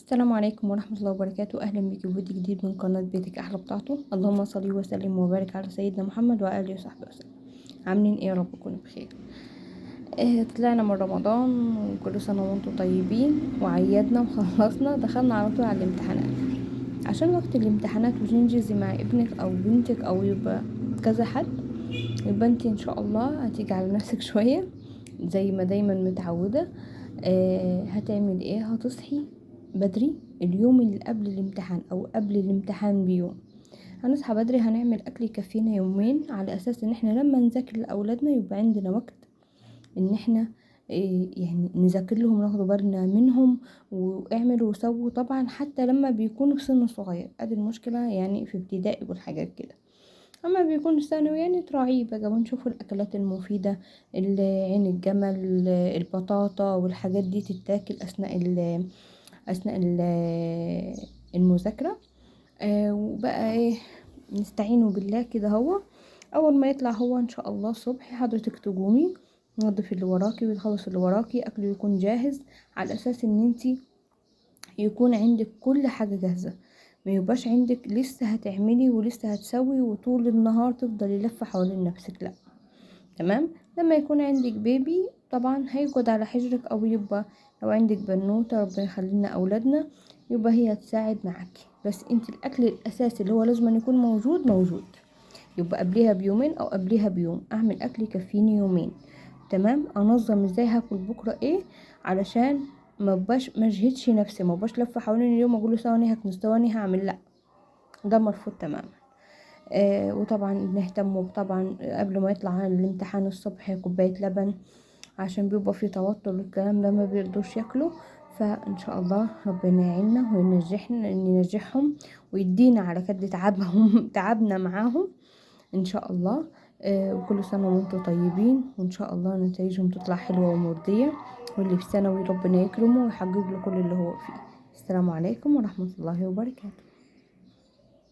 السلام عليكم ورحمة الله وبركاته. أهلا بك في فيديو جديد من قناة بيتك أحلى بتاعته. اللهم صل وسلم وبارك على سيدنا محمد وآله وصحبه وسلم. عاملين ايه؟ يا رب تكونوا بخير. طلعنا من رمضان وكل سنة وانتم طيبين، وعيدنا وخلصنا دخلنا على طول على الامتحانات، عشان وقت الامتحانات وتنجزي مع ابنك أو بنتك أو يبقى كذا حد. يبقى انتي ان شاء الله هتيجي على نفسك شوية زي ما دايما متعودة. هتعمل ايه؟ هتصحي بدري اليوم اللي قبل الامتحان او قبل الامتحان بيوم. هنصحى بدري، هنعمل اكل يكفينا يومين، على اساس ان احنا لما نذاكر لاولادنا يبقى عندنا وقت ان احنا يعني نذاكر لهم، ناخد بالنا منهم واعملوا وسووا. طبعا حتى لما بيكونوا في سن صغير، ادي المشكلة يعني في ابتدائي والحاجات كده. اما بيكون ثانوي يعني تراعيه بقى، ونشوف الاكلات المفيدة، عين الجمل، البطاطا والحاجات دي تتاكل اثناء المذاكرة. وبقى ايه، نستعينوا بالله كده. هو اول ما يطلع هو ان شاء الله الصبح حضرتك تقومي تنظفي اللي وراكي وتخلص اللي وراكي، اكله يكون جاهز، على اساس ان انتي يكون عندك كل حاجة جاهزة، ما يبقاش عندك لسه هتعملي ولسه هتسوي وطول النهار تفضلي لفة حوالين نفسك. لا، تمام. لما يكون عندك بيبي طبعا هيقعد على حجرك، او يبقى لو عندك بنوتة ربنا يخلينا اولادنا يبقى هي هتساعد معاكي. بس انت الاكل الاساسي اللي هو لازم يكون موجود، يبقى قبليها بيومين او قبليها بيوم اعمل اكل يكفيني يومين. تمام. انظم ازاي هاكل بكره ايه، علشان ما اجهدش نفسي، ما بقاش لفه حوالين اليوم اقول له ثواني هكنس ثواني هعمل. لا، ده مرفوض تماما. وطبعا بنهتم طبعا قبل ما يطلع الامتحان الصبح كوبايه لبن، عشان بيبقى فيه توتر والكلام ده ما بيرضوش ياكلوا. فان شاء الله ربنا يعيننا وينجحهم ويدينا على قد تعبهم تعبنا معاهم ان شاء الله. وكل سنة وانتم طيبين، وان شاء الله نتائجهم تطلع حلوة ومرضية، واللي في ثانوي ربنا يكرمه ويحقق له كل اللي هو فيه. السلام عليكم ورحمة الله وبركاته.